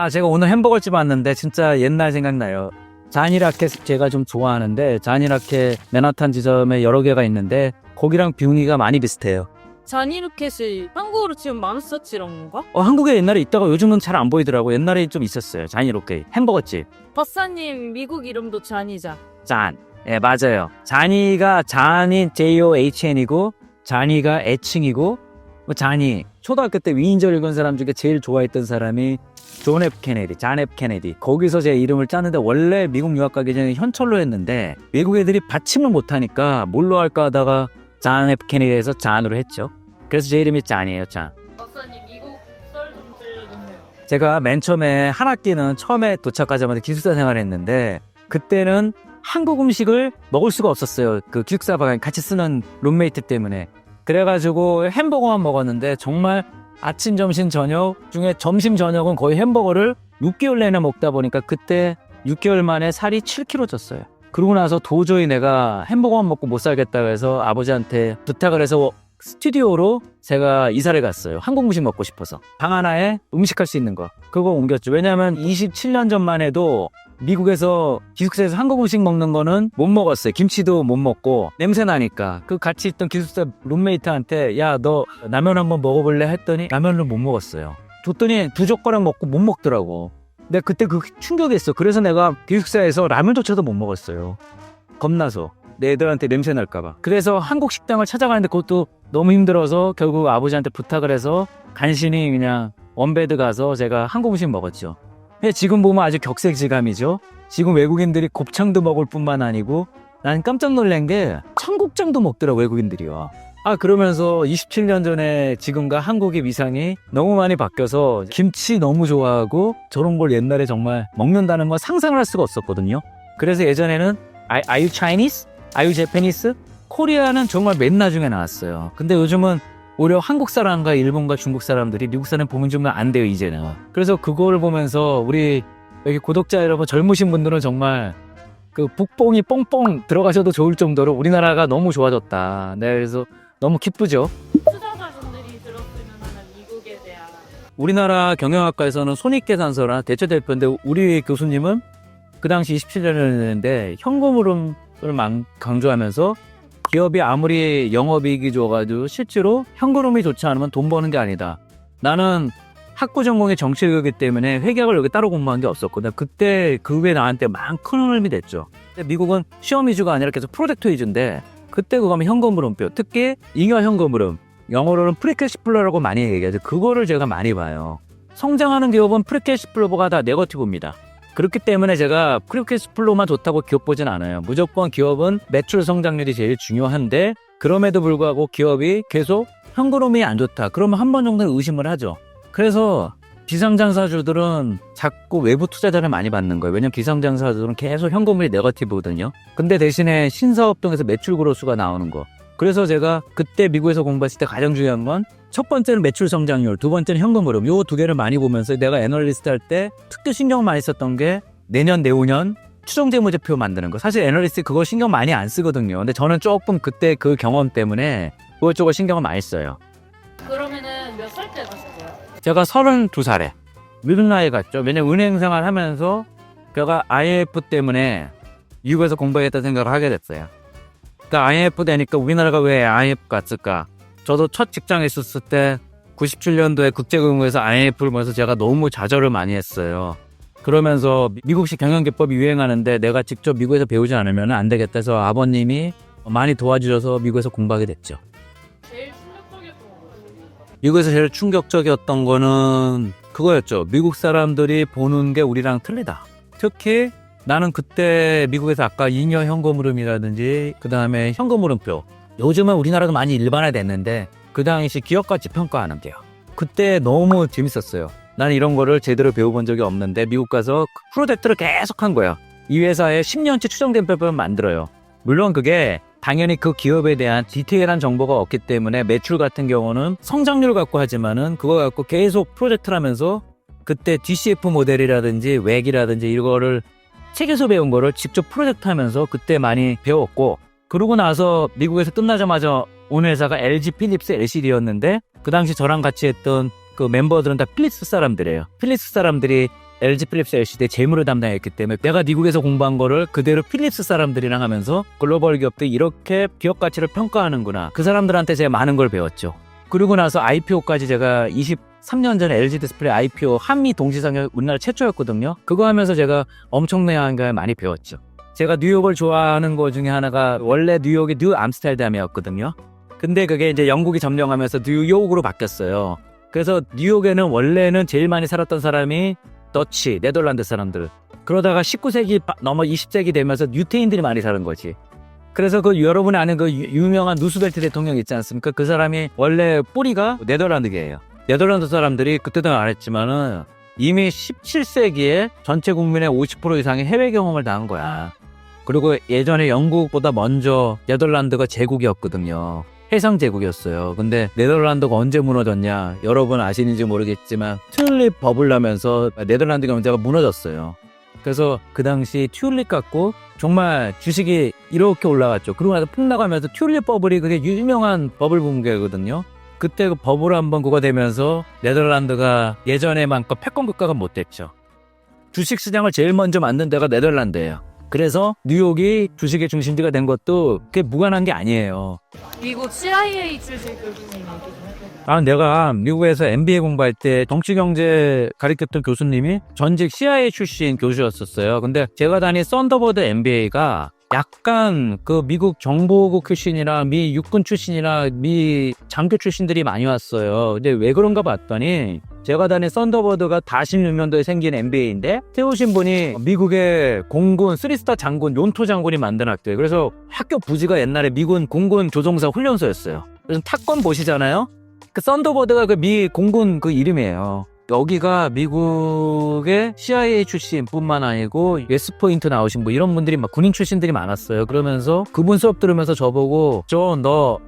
제가 오늘 햄버거집 왔는데 진짜 옛날 생각나요. 잔이라켓 제가 좀 좋아하는데 잔이라켓 맨하탄 지점에 여러 개가 있는데 거기랑 비용이가 많이 비슷해요. 잔이루켓이 한국어로 지금 맘스터치런 건가? 한국에 옛날에 있다가 요즘은 잘 안 보이더라고. 옛날에 좀 있었어요. 잔이라켓 햄버거집. 박사님 미국 이름도 잔이자. 잔. 예, 맞아요. 잔이가 잔인 JOHN이고 잔이가 애칭이고 잔이 초등학교 때 위인절 읽은 사람 중에 제일 좋아했던 사람이 존 F 케네디, 잔 F 케네디. 거기서 제 이름을 짰는데 원래 미국 유학 가기 전에 현철로 했는데 외국 애들이 받침을 못하니까 뭘로 할까 하다가 잔 F 케네디에서 잔으로 했죠. 그래서 제 이름이 잔이에요. 잔. 박사님 미국 썰 좀 들려주세요. 제가 맨 처음에 한 학기는 처음에 도착하자마자 기숙사 생활했는데 그때는 한국 음식을 먹을 수가 없었어요. 그 기숙사방 같이 쓰는 룸메이트 때문에. 그래가지고 햄버거만 먹었는데 정말 아침, 점심, 저녁 중에 점심, 저녁은 거의 햄버거를 6개월 내내 먹다 보니까 그때 6개월 만에 살이 7kg 쪘어요. 그러고 나서 도저히 내가 햄버거만 먹고 못 살겠다고 해서 아버지한테 부탁을 해서 스튜디오로 제가 이사를 갔어요. 한국 음식 먹고 싶어서. 방 하나에 음식할 수 있는 거. 그거 옮겼죠. 왜냐하면 27년 전만 해도 미국에서 기숙사에서 한국 음식 먹는 거는 못 먹었어요. 김치도 못 먹고 냄새 나니까. 그 같이 있던 기숙사 룸메이트한테 야, 너 라면 한번 먹어볼래? 했더니 라면을 못 먹었어요. 줬더니 두 젓가락 먹고 못 먹더라고. 근데 그때 그 충격이었어. 그래서 내가 기숙사에서 라면조차도 못 먹었어요. 겁나서. 내 애들한테 냄새 날까봐. 그래서 한국 식당을 찾아가는데 그것도 너무 힘들어서 결국 아버지한테 부탁을 해서 간신히 그냥 원베드 가서 제가 한국 음식 먹었죠. 지금 보면 아주 격세지감이죠. 지금 외국인들이 곱창도 먹을 뿐만 아니고 난 깜짝 놀란 게 청국장도 먹더라 외국인들이요. 그러면서 27년 전에 지금과 한국의 위상이 너무 많이 바뀌어서 김치 너무 좋아하고 저런 걸 옛날에 정말 먹는다는 건 상상을 할 수가 없었거든요. 그래서 예전에는 Are you Chinese? Are you Japanese? 코리아는 정말 맨 나중에 나왔어요. 근데 요즘은 오히려 한국 사람과 일본과 중국 사람들이 미국 사람 보면 좀 안 돼요 이제는. 그래서 그거를 보면서 우리 여기 구독자 여러분 젊으신 분들은 정말 그 북뽕이 뽕뽕 들어가셔도 좋을 정도로 우리나라가 너무 좋아졌다. 네, 그래서 너무 기쁘죠. 투자자분들이 들었으면 하는 미국에 대한 우리나라 경영학과에서는 손익계산서나 대처대표인데 우리 교수님은 그 당시 27년이었는데 현금흐름을 강조하면서 기업이 아무리 영업이익이 좋아가지고 실제로 현금흐름이 좋지 않으면 돈 버는 게 아니다. 나는 학부 전공이 정치외교이기 때문에 회계학을 여기 따로 공부한 게 없었거든. 그때 그 후에 나한테 큰 흐름이 됐죠. 근데 미국은 시험 위주가 아니라 계속 프로젝트 위주인데 그때 그거 하면 현금흐름표. 특히 잉여 현금흐름. 영어로는 프리캐시플로라고 많이 얘기하죠. 그거를 제가 많이 봐요. 성장하는 기업은 프리캐시플로가 다 네거티브입니다. 그렇기 때문에 제가 프리캐시플로만 좋다고 기업 보진 않아요. 무조건 기업은 매출 성장률이 제일 중요한데 그럼에도 불구하고 기업이 계속 현금흐름이 안 좋다. 그러면 한 번 정도는 의심을 하죠. 그래서 비상장사주들은 자꾸 외부 투자자를 많이 받는 거예요. 왜냐면 비상장사주들은 계속 현금흐름이 네거티브거든요. 근데 대신에 신사업 등에서 매출 그로수가 나오는 거. 그래서 제가 그때 미국에서 공부했을 때 가장 중요한 건 첫 번째는 매출 성장률, 두 번째는 현금흐름. 요 두 개를 많이 보면서 내가 애널리스트 할 때 특히 신경 많이 썼던 게 내년, 내후년 추정재무제표 만드는 거. 사실 애널리스트 그거 신경 많이 안 쓰거든요. 근데 저는 조금 그때 그 경험 때문에 그것저것 신경을 많이 써요. 그러면은 몇 살 때 가셨어요? 제가 32살에 미국 나이에 갔죠. 왜냐면 은행 생활 하면서 제가 IMF 때문에 미국에서 공부하겠다 생각을 하게 됐어요. 그러니까 IMF 되니까 우리나라가 왜 IMF 갔을까? 저도 첫 직장에 있었을 때 97년도에 국제금융에서 IMF를 보면서 제가 너무 좌절을 많이 했어요. 그러면서 미국식 경영기법이 유행하는데 내가 직접 미국에서 배우지 않으면 안 되겠다 해서 아버님이 많이 도와주셔서 미국에서 공부하게 됐죠. 제일 충격적이었던 건 뭐예요? 미국에서 제일 충격적이었던 거는 그거였죠. 미국 사람들이 보는 게 우리랑 틀리다. 특히 나는 그때 미국에서 아까 잉여 현금흐름이라든지 그 다음에 현금흐름표. 요즘은 우리나라도 많이 일반화됐는데 그 당시 기업가치 평가하는 게요. 그때 너무 재밌었어요. 나는 이런 거를 제대로 배워본 적이 없는데 미국 가서 그 프로젝트를 계속 한 거야. 이 회사에 10년치 추정대표를 만들어요. 물론 그게 당연히 그 기업에 대한 디테일한 정보가 없기 때문에 매출 같은 경우는 성장률 갖고 하지만은 그거 갖고 계속 프로젝트를 하면서 그때 DCF 모델이라든지 웩이라든지 이거를 책에서 배운 거를 직접 프로젝트 하면서 그때 많이 배웠고 그러고 나서 미국에서 끝나자마자 온 회사가 LG 필립스 LCD였는데 그 당시 저랑 같이 했던 그 멤버들은 다 필립스 사람들이에요. 필립스 사람들이 LG 필립스 LCD 재무를 담당했기 때문에 내가 미국에서 공부한 거를 그대로 필립스 사람들이랑 하면서 글로벌 기업들이 이렇게 기업 가치를 평가하는구나. 그 사람들한테 제가 많은 걸 배웠죠. 그리고 나서 IPO까지 제가 23년 전에 LG 디스플레이 IPO 한미 동시상영 우리나라 최초였거든요. 그거 하면서 제가 엄청나게 걸 많이 배웠죠. 제가 뉴욕을 좋아하는 거 중에 하나가 원래 뉴욕이 뉴 암스테르담이었거든요. 근데 그게 이제 영국이 점령하면서 뉴욕으로 바뀌었어요. 그래서 뉴욕에는 원래는 제일 많이 살았던 사람이 더치, 네덜란드 사람들. 그러다가 19세기 넘어 20세기 되면서 유태인들이 많이 사는 거지. 그래서 그 여러분이 아는 그 유명한 누스벨트 대통령 있지 않습니까? 그 사람이 원래 뿌리가 네덜란드계예요. 네덜란드 사람들이 그때도 안 했지만은 이미 17세기에 전체 국민의 50% 이상이 해외 경험을 다 한 거야. 그리고 예전에 영국보다 먼저 네덜란드가 제국이었거든요. 해상 제국이었어요. 근데 네덜란드가 언제 무너졌냐? 여러분 아시는지 모르겠지만 튤립 버블 나면서 네덜란드 경제가 무너졌어요. 그래서 그 당시 튤립 갖고 정말 주식이 이렇게 올라갔죠. 그러고 나서 폭 나가면서 튤립 버블이 그게 유명한 버블 붕괴거든요. 그때 그 버블 한번 그거 되면서 네덜란드가 예전에만큼 패권 국가가 못 됐죠. 주식 시장을 제일 먼저 만든 데가 네덜란드예요. 그래서 뉴욕이 주식의 중심지가 된 것도 그게 무관한 게 아니에요. 미국 CIA 출신 교수님 얘기죠. 내가 미국에서 MBA 공부할 때 정치경제 가르쳤던 교수님이 전직 CIA 출신 교수였었어요. 근데 제가 다닌 썬더버드 MBA가 약간 그 미국 정보국 출신이나 미 육군 출신이나 미 장교 출신들이 많이 왔어요. 근데 왜 그런가 봤더니 제가 다닌 썬더버드가 46년도에 생긴 MBA인데 세우신 분이 미국의 공군 3스타 장군 윤토 장군이 만든 학교예요. 그래서 학교 부지가 옛날에 미군 공군 조종사 훈련소였어요. 그래서 탑건 보시잖아요. 그 썬더버드가 그 미 공군 그 이름이에요. 여기가 미국의 CIA 출신뿐만 아니고 웨스트포인트 나오신 뭐 이런 분들이 막 군인 출신들이 많았어요. 그러면서 그분 수업 들으면서 저보고 너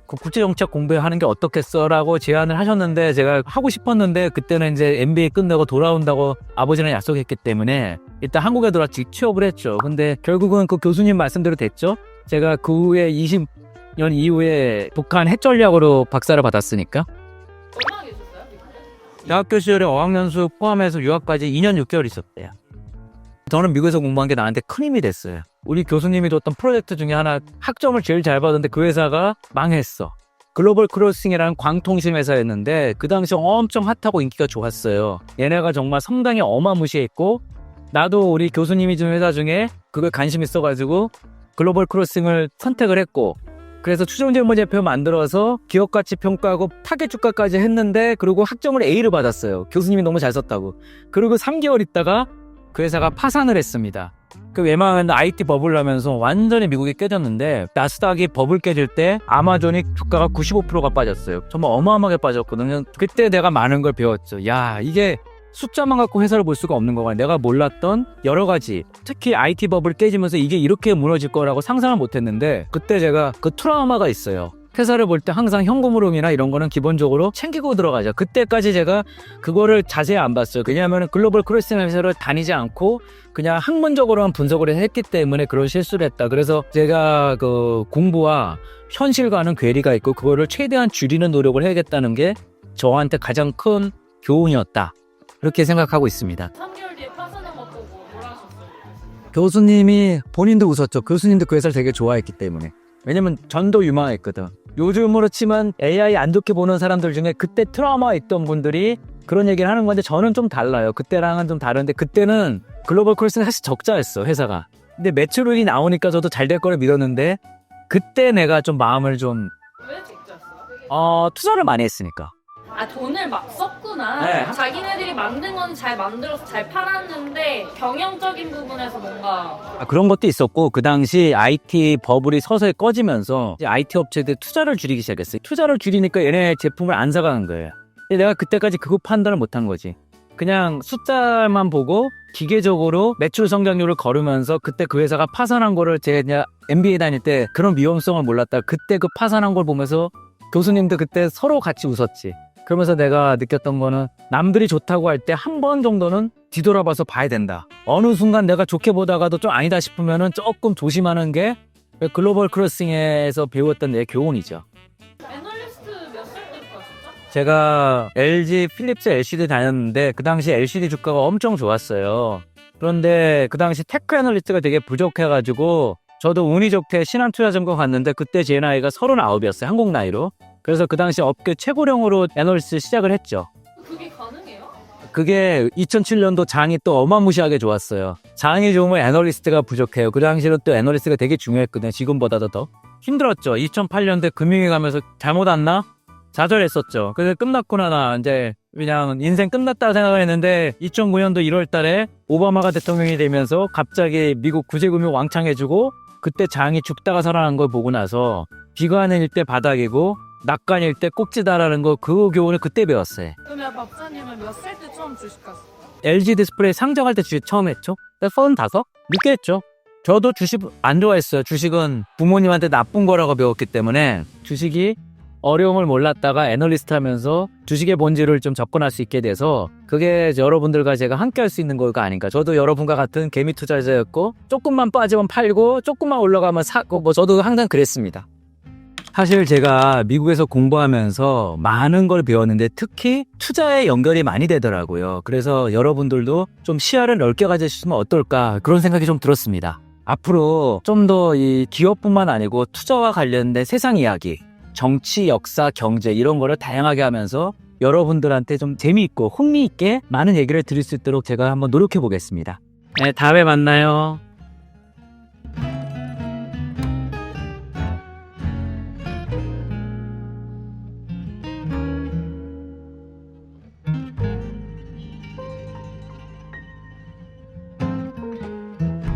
그 국제정책 공부하는 게 어떻겠어? 라고 제안을 하셨는데 제가 하고 싶었는데 그때는 이제 MBA 끝내고 돌아온다고 아버지랑 약속했기 때문에 일단 한국에 돌아와 취업을 했죠. 근데 결국은 그 교수님 말씀대로 됐죠. 제가 그 후에 20년 이후에 북한 핵전략으로 박사를 받았으니까. 얼마나 계셨어요? 대학교 시절에 어학연수 포함해서 유학까지 2년 6개월 있었대요. 저는 미국에서 공부한 게 나한테 큰 힘이 됐어요. 우리 교수님이 줬던 프로젝트 중에 하나 학점을 제일 잘 받았는데 그 회사가 망했어. 글로벌 크로싱이라는 광통신 회사였는데 그 당시 엄청 핫하고 인기가 좋았어요. 얘네가 정말 상당히 어마무시했고 나도 우리 교수님이 준 회사 중에 그걸 관심 있어가지고 글로벌 크로싱을 선택을 했고 그래서 추정재무제표 만들어서 기업가치 평가하고 타겟 주가까지 했는데 그리고 학점을 A를 받았어요. 교수님이 너무 잘 썼다고. 그리고 3개월 있다가 그 회사가 파산을 했습니다. 그 웬만한 IT 버블 나면서 완전히 미국이 깨졌는데 나스닥이 버블 깨질 때 아마존이 주가가 95%가 빠졌어요. 정말 어마어마하게 빠졌거든요. 그때 내가 많은 걸 배웠죠. 야, 이게 숫자만 갖고 회사를 볼 수가 없는 거구나. 내가 몰랐던 여러 가지 특히 IT 버블 깨지면서 이게 이렇게 무너질 거라고 상상을 못했는데 그때 제가 그 트라우마가 있어요. 회사를 볼 때 항상 현금 흐름이나 이런 거는 기본적으로 챙기고 들어가죠. 그때까지 제가 그거를 자세히 안 봤어요. 왜냐하면 글로벌 크로싱 회사를 다니지 않고 그냥 학문적으로만 분석을 했기 때문에 그런 실수를 했다. 그래서 제가 그 공부와 현실과는 괴리가 있고 그거를 최대한 줄이는 노력을 해야겠다는 게 저한테 가장 큰 교훈이었다. 그렇게 생각하고 있습니다. 3개월 뒤에 파산한 거 보고 뭐라 하셨어요? 교수님이 본인도 웃었죠. 교수님도 그 회사를 되게 좋아했기 때문에. 왜냐면 전도 유망했거든. 요즘으로 치면 AI 안 좋게 보는 사람들 중에 그때 트라우마 있던 분들이 그런 얘기를 하는 건데 저는 좀 달라요. 그때랑은 좀 다른데 그때는 글로벌 크로싱 사실 적자였어 회사가. 근데 매출이 나오니까 저도 잘 될 거를 믿었는데 그때 내가 좀 마음을 좀 왜 적자였어요? 투자를 많이 했으니까. 아, 돈을 막 썼구나. 네. 자기네들이 만든 건 잘 만들어서 잘 팔았는데 경영적인 부분에서 뭔가 그런 것도 있었고 그 당시 IT 버블이 서서히 꺼지면서 이제 IT 업체들 투자를 줄이기 시작했어요. 투자를 줄이니까 얘네 제품을 안 사가는 거예요. 근데 내가 그때까지 그거 판단을 못한 거지. 그냥 숫자만 보고 기계적으로 매출 성장률을 거르면서 그때 그 회사가 파산한 거를 제가 그냥 MBA 다닐 때 그런 위험성을 몰랐다. 그때 그 파산한 걸 보면서 교수님도 그때 서로 같이 웃었지. 그러면서 내가 느꼈던 거는 남들이 좋다고 할 때 한 번 정도는 뒤돌아봐서 봐야 된다. 어느 순간 내가 좋게 보다가도 좀 아니다 싶으면은 조금 조심하는 게 글로벌 크로싱에서 배웠던 내 교훈이죠. 애널리스트 몇 살 때부터 하셨죠? 제가 LG 필립스 LCD 다녔는데 그 당시 LCD 주가가 엄청 좋았어요. 그런데 그 당시 테크 애널리스트가 되게 부족해가지고 저도 운이 좋게 신한투자증권 갔는데 그때 제 나이가 39이었어요. 한국 나이로. 그래서 그 당시 업계 최고령으로 애널리스트 시작을 했죠. 그게 가능해요? 그게 2007년도 장이 또 어마무시하게 좋았어요. 장이 좋으면 애널리스트가 부족해요. 그 당시로 또 애널리스트가 되게 중요했거든요. 지금보다도 더. 힘들었죠. 2008년대 금융위 가면서 잘못 왔나? 좌절했었죠. 그래서 끝났고 나 이제 그냥 인생 끝났다 생각을 했는데 2009년도 1월 달에 오바마가 대통령이 되면서 갑자기 미국 구제금융 왕창해주고 그때 장이 죽다가 살아난 걸 보고 나서 비관일 때 바닥이고 낙관일 때 꼭지다라는 거 그 교훈을 그때 배웠어요. 그러면 박사님은 몇 살 때 처음 주식 갔어요? LG 디스플레이 상장할 때 주식 처음 했죠. 35? 늦게 했죠. 저도 주식 안 좋아했어요. 주식은 부모님한테 나쁜 거라고 배웠기 때문에 주식이 어려움을 몰랐다가 애널리스트 하면서 주식의 본질을 좀 접근할 수 있게 돼서 그게 여러분들과 제가 함께 할 수 있는 거가 아닌가. 저도 여러분과 같은 개미 투자자였고 조금만 빠지면 팔고 조금만 올라가면 사고 뭐 저도 항상 그랬습니다. 사실 제가 미국에서 공부하면서 많은 걸 배웠는데 특히 투자에 연결이 많이 되더라고요. 그래서 여러분들도 좀 시야를 넓게 가지시면 어떨까 그런 생각이 좀 들었습니다. 앞으로 좀 더 이 기업뿐만 아니고 투자와 관련된 세상 이야기 정치, 역사, 경제 이런 거를 다양하게 하면서 여러분들한테 좀 재미있고 흥미있게 많은 얘기를 드릴 수 있도록 제가 한번 노력해 보겠습니다. 네, 다음에 만나요.